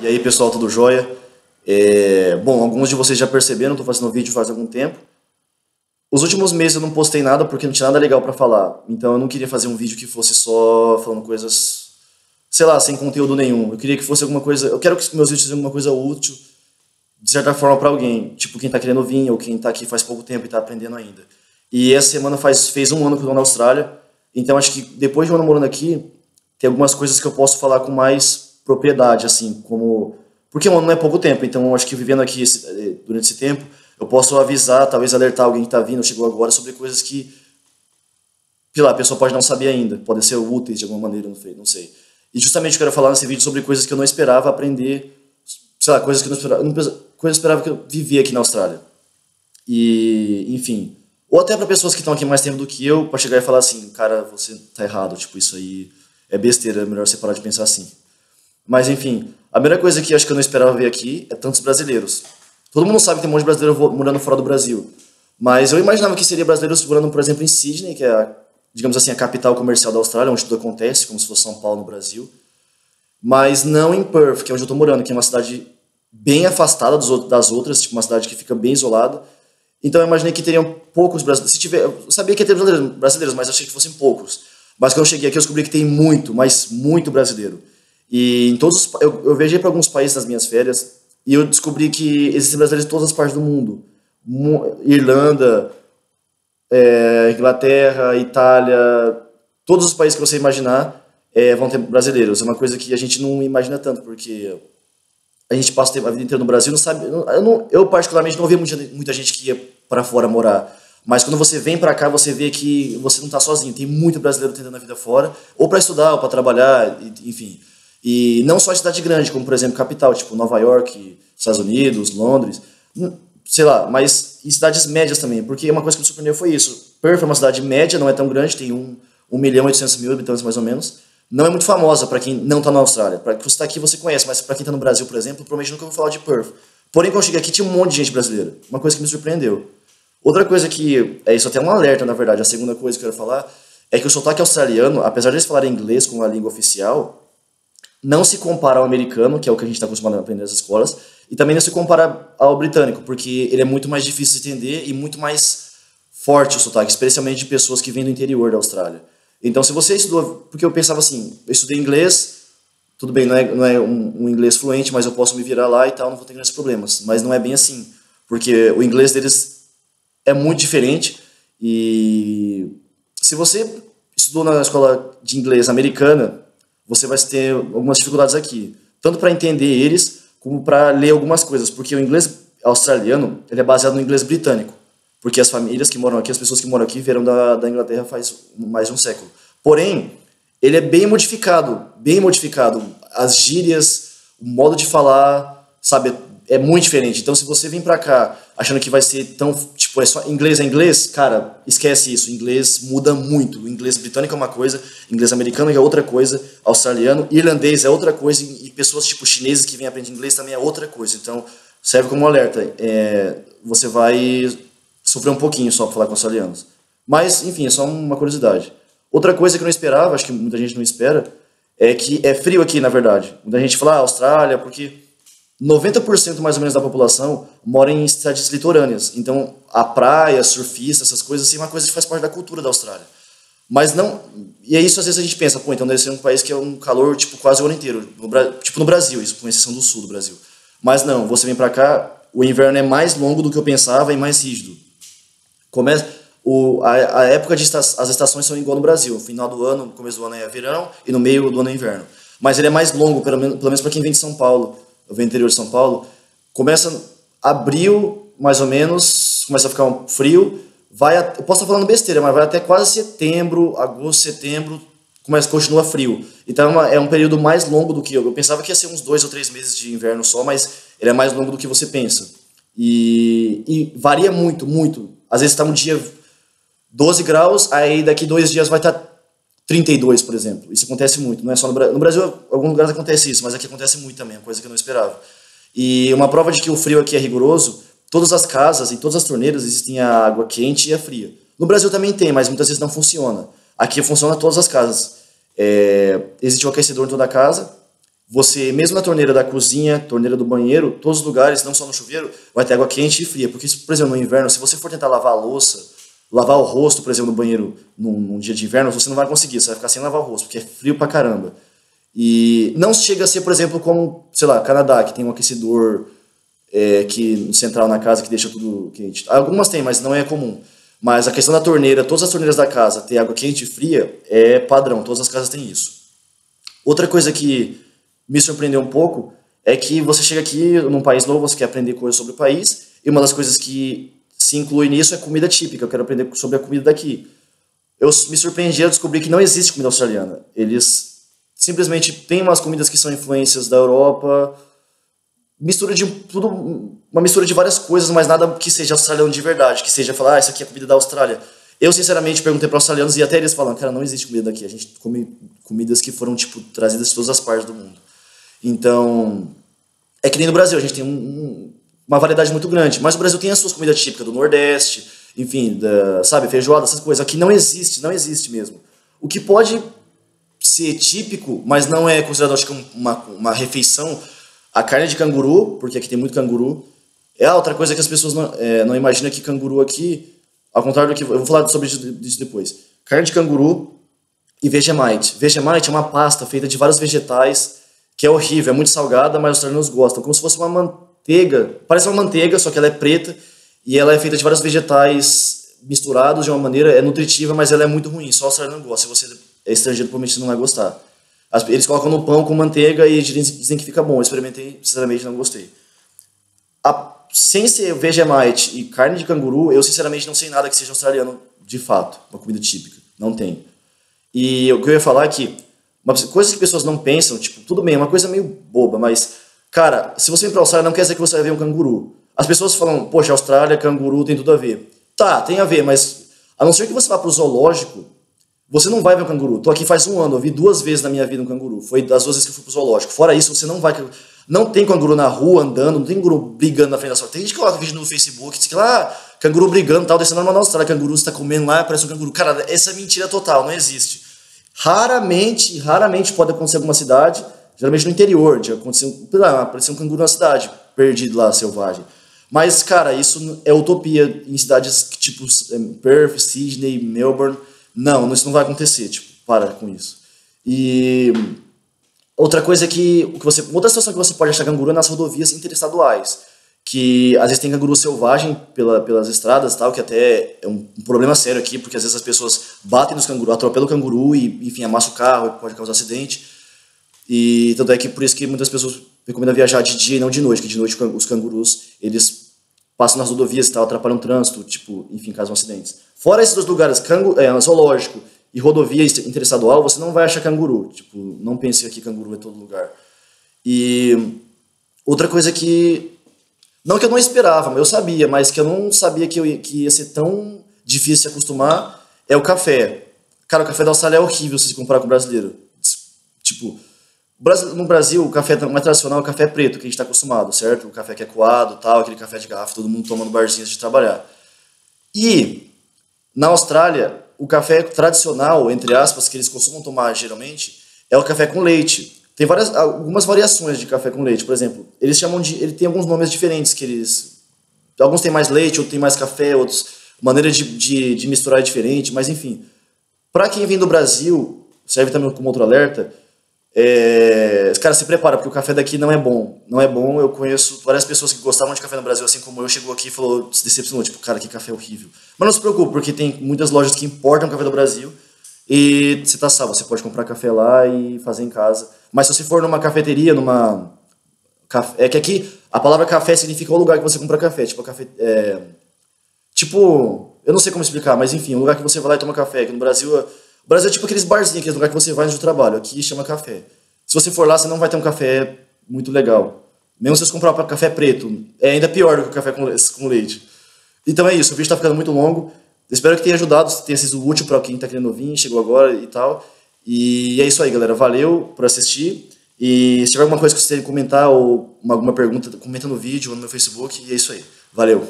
E aí, pessoal, tudo jóia? Bom, alguns de vocês já perceberam, estou fazendo vídeo faz algum tempo. Os últimos meses eu não postei nada porque não tinha nada legal para falar. Então eu não queria fazer um vídeo que fosse só falando coisas, sei lá, sem conteúdo nenhum. Eu queria que fosse alguma coisa. Eu quero que meus vídeos sejam alguma coisa útil, de certa forma, para alguém. Tipo quem está querendo vir ou quem está aqui faz pouco tempo e está aprendendo ainda. E essa semana fez um ano que eu estou na Austrália. Então acho que depois de um ano morando aqui, tem algumas coisas que eu posso falar com mais propriedade, assim, como... Porque um ano não é pouco tempo, então acho que vivendo aqui durante esse tempo, eu posso avisar, talvez alertar alguém que está vindo, chegou agora, sobre coisas que, sei lá, a pessoa pode não saber ainda, podem ser úteis de alguma maneira, não sei. E justamente eu quero falar nesse vídeo sobre coisas que eu não esperava aprender, sei lá, coisas que eu não esperava, coisas que eu esperava que eu vivia aqui na Austrália. E, enfim, ou até para pessoas que estão aqui mais tempo do que eu, para chegar e falar assim, cara, você tá errado, tipo, isso aí é besteira, é melhor você parar de pensar assim. Mas, enfim, a primeira coisa que eu acho que eu não esperava ver aqui é tantos brasileiros. Todo mundo sabe que tem um monte de brasileiro morando fora do Brasil. Mas eu imaginava que seria brasileiros morando, por exemplo, em Sydney, que é, digamos assim, a capital comercial da Austrália, onde tudo acontece, como se fosse São Paulo no Brasil. Mas não em Perth, que é onde eu estou morando, que é uma cidade bem afastada das outras, tipo uma cidade que fica bem isolada. Então eu imaginei que teriam poucos brasileiros. Eu sabia que ia ter brasileiros, mas achei que fossem poucos. Mas quando eu cheguei aqui, eu descobri que tem muito, mas muito brasileiro. E em eu viajei para alguns países nas minhas férias e eu descobri que existem brasileiros em todas as partes do mundo. Irlanda, Inglaterra, Itália, todos os países que você imaginar vão ter brasileiros. É uma coisa que a gente não imagina tanto, porque a gente passa a vida inteira no Brasil, não sabe. Eu particularmente não vi muita gente que ia para fora morar. Mas quando você vem para cá, você vê que você não está sozinho. Tem muito brasileiro tentando a vida fora, ou para estudar, ou para trabalhar, enfim. E não só em cidade grande, como por exemplo capital, tipo Nova York, Estados Unidos, Londres, sei lá, mas em cidades médias também, porque uma coisa que me surpreendeu foi isso. Perth é uma cidade média, não é tão grande, tem 1.800.000 habitantes mais ou menos. Não é muito famosa para quem não está na Austrália. Para quem está aqui você conhece, mas para quem está no Brasil, por exemplo, provavelmente nunca ouviu falar de Perth. Porém, quando eu cheguei aqui tinha um monte de gente brasileira. Uma coisa que me surpreendeu. Outra coisa que, isso até é um alerta na verdade, a segunda coisa que eu quero falar é que o sotaque australiano, apesar de eles falarem inglês como a língua oficial, não se compara ao americano, que é o que a gente está acostumado a aprender nas escolas, e também não se compara ao britânico, porque ele é muito mais difícil de entender e muito mais forte o sotaque, especialmente de pessoas que vêm do interior da Austrália. Então, se você estudou... Porque eu pensava assim, eu estudei inglês, tudo bem, não é um inglês fluente, mas eu posso me virar lá e tal, não vou ter grandes problemas. Mas não é bem assim, porque o inglês deles é muito diferente e se você estudou na escola de inglês americana, você vai ter algumas dificuldades aqui, tanto para entender eles, como para ler algumas coisas, porque o inglês australiano ele é baseado no inglês britânico, porque as famílias que moram aqui, as pessoas que moram aqui vieram da Inglaterra faz mais de um século. Porém, ele é bem modificado, bem modificado. As gírias, o modo de falar, sabe, é muito diferente. Então, se você vem para cá achando que vai ser tão, tipo, é só inglês, cara, esquece isso. O inglês muda muito. O inglês britânico é uma coisa, inglês americano é outra coisa, australiano, irlandês é outra coisa, e pessoas tipo chineses que vêm aprender inglês também é outra coisa. Então, serve como um alerta. Você vai sofrer um pouquinho só para falar com australianos. Mas, enfim, é só uma curiosidade. Outra coisa que eu não esperava, acho que muita gente não espera, é que é frio aqui, na verdade. Muita gente fala, Austrália, porque 90% mais ou menos da população mora em cidades litorâneas. Então, a praia, surfista, essas coisas, assim, é uma coisa que faz parte da cultura da Austrália. Mas não... E é isso, às vezes, a gente pensa, pô, então deve ser um país que é um calor, tipo, quase o ano inteiro. Tipo no Brasil, isso, com exceção do sul do Brasil. Mas não, você vem pra cá, o inverno é mais longo do que eu pensava e mais rígido. A época as estações são igual no Brasil. No final do ano, no começo do ano é verão e no meio do ano é inverno. Mas ele é mais longo, pelo menos para quem vem de São Paulo. Eu venho do interior de São Paulo. Começa abril, mais ou menos, começa a ficar um frio. Eu posso estar falando besteira, mas vai até quase setembro, agosto, setembro, continua frio. Então é um período mais longo do que eu. Eu pensava que ia ser uns 2 ou 3 meses de inverno só, mas ele é mais longo do que você pensa. E varia muito, muito. Às vezes está um dia 12 graus, aí daqui 2 dias vai estar 32, por exemplo. Isso acontece muito, não é só no Brasil. No Brasil, em alguns lugares acontece isso, mas aqui acontece muito também, coisa que eu não esperava. E uma prova de que o frio aqui é rigoroso, todas as casas e todas as torneiras existem a água quente e a fria. No Brasil também tem, mas muitas vezes não funciona. Aqui funciona em todas as casas. Existe um aquecedor em toda a casa, você, mesmo na torneira da cozinha, torneira do banheiro, todos os lugares, não só no chuveiro, vai ter água quente e fria. Porque, por exemplo, no inverno, se você for tentar lavar a louça, lavar o rosto, por exemplo, no banheiro num dia de inverno, você não vai conseguir, você vai ficar sem lavar o rosto, porque é frio pra caramba. E não chega a ser, por exemplo, como, sei lá, Canadá, que tem um aquecedor que central na casa que deixa tudo quente. Algumas tem, mas não é comum. Mas a questão da torneira, todas as torneiras da casa ter água quente e fria é padrão, todas as casas têm isso. Outra coisa que me surpreendeu um pouco é que você chega aqui num país novo, você quer aprender coisas sobre o país, e uma das coisas que se inclui nisso é comida típica, eu quero aprender sobre a comida daqui. Eu me surpreendi ao descobrir que não existe comida australiana. Eles simplesmente têm umas comidas que são influências da Europa, uma mistura de várias coisas, mas nada que seja australiano de verdade, que seja falar, isso aqui é comida da Austrália. Eu, sinceramente, perguntei para australianos e até eles falam, cara, não existe comida daqui, a gente come comidas que foram, tipo, trazidas de todas as partes do mundo. Então, é que nem no Brasil, a gente tem uma variedade muito grande, mas o Brasil tem as suas comidas típicas do Nordeste, enfim, sabe, feijoada, essas coisas. Aqui não existe mesmo. O que pode ser típico, mas não é considerado, acho que, uma refeição, a carne de canguru, porque aqui tem muito canguru. Outra coisa que as pessoas não imaginam que canguru aqui, ao contrário do que... Eu vou falar sobre isso depois. Carne de canguru e Vegemite. Vegemite é uma pasta feita de vários vegetais, que é horrível, é muito salgada, mas os australianos gostam. Como se fosse uma manteiga. Parece uma manteiga, só que ela é preta e ela é feita de vários vegetais misturados de uma maneira... É nutritiva, mas ela é muito ruim. Só o australiano gosta. Se você é estrangeiro, provavelmente você não vai gostar. Eles colocam no pão com manteiga e dizem que fica bom. Eu experimentei, sinceramente, não gostei. Sem ser Vegemite e carne de canguru, eu, sinceramente, não sei nada que seja australiano de fato. Uma comida típica. Não tem. E o que eu ia falar é que coisas que pessoas não pensam, tipo, tudo bem, é uma coisa meio boba, mas, cara, se você vir pra Austrália, não quer dizer que você vai ver um canguru. As pessoas falam, poxa, Austrália, canguru, tem tudo a ver. Tá, tem a ver, mas a não ser que você vá pro zoológico, você não vai ver um canguru. Tô aqui faz 1 ano, eu vi 2 vezes na minha vida um canguru. Foi das 2 vezes que eu fui pro zoológico. Fora isso, você não vai... Não tem canguru na rua andando, não tem canguru brigando na frente da sua... Tem gente que coloca vídeo no Facebook, diz que lá, canguru brigando e tal, descendo na Austrália, canguru você tá comendo lá, parece um canguru. Cara, essa é mentira total, não existe. Raramente pode acontecer em alguma cidade, geralmente no interior, de acontecer, aparecer um canguru na cidade, perdido lá, selvagem. Mas, cara, isso é utopia em cidades tipo Perth, Sydney, Melbourne. Não, isso não vai acontecer, tipo, para com isso. E outra coisa é que outra situação que você pode achar canguru é nas rodovias interestaduais, que às vezes tem canguru selvagem pelas estradas, tal, que até é um problema sério aqui, porque às vezes as pessoas batem nos cangurus, atropelam o canguru e, enfim, amassa o carro, pode causar acidente. E tanto é que por isso que muitas pessoas recomendam viajar de dia e não de noite, que de noite os cangurus, eles passam nas rodovias e tal, atrapalham o trânsito, tipo, enfim, causam acidentes. Fora esses 2 lugares, zoológico e rodovia interestadual, você não vai achar canguru. Tipo, não pense que canguru é todo lugar. E outra coisa que... Não que eu não esperava, eu sabia, mas que eu não sabia que ia ser tão difícil se acostumar, é o café. Cara, o café da Austrália é horrível se você comparar com o brasileiro. Tipo, no Brasil, o café mais tradicional é o café preto, que a gente está acostumado, certo? O café que é coado, tal, aquele café de garrafa, todo mundo toma no barzinho de trabalhar. E na Austrália, o café tradicional, entre aspas, que eles costumam tomar geralmente, é o café com leite. Tem algumas variações de café com leite, por exemplo. Eles chamam ele tem alguns nomes diferentes que alguns têm mais leite, outros têm mais café, outros maneira de misturar é diferente, mas enfim. Para quem vem do Brasil, serve também como outro alerta. Cara, se prepara, porque o café daqui não é bom. Não é bom, eu conheço várias pessoas que gostavam de café no Brasil, assim como eu, chegou aqui e falou, se decepcionou, tipo, cara, que café horrível. Mas não se preocupe, porque tem muitas lojas que importam café do Brasil e você tá salvo, você pode comprar café lá e fazer em casa. Mas se você for numa cafeteria, é que aqui a palavra café significa o lugar que você compra café, tipo, tipo, eu não sei como explicar, mas enfim, um lugar que você vai lá e toma café, aqui no Brasil... O Brasil é tipo aqueles barzinhos, aqueles lugares que você vai no trabalho. Aqui chama café. Se você for lá, você não vai ter um café muito legal. Mesmo se você comprar um café preto, é ainda pior do que o café com leite. Então é isso, o vídeo está ficando muito longo. Espero que tenha ajudado, tenha sido útil para quem está querendo vir, chegou agora e tal. E é isso aí, galera. Valeu por assistir. E se tiver alguma coisa que você queira comentar ou alguma pergunta, comenta no vídeo ou no meu Facebook. E é isso aí. Valeu.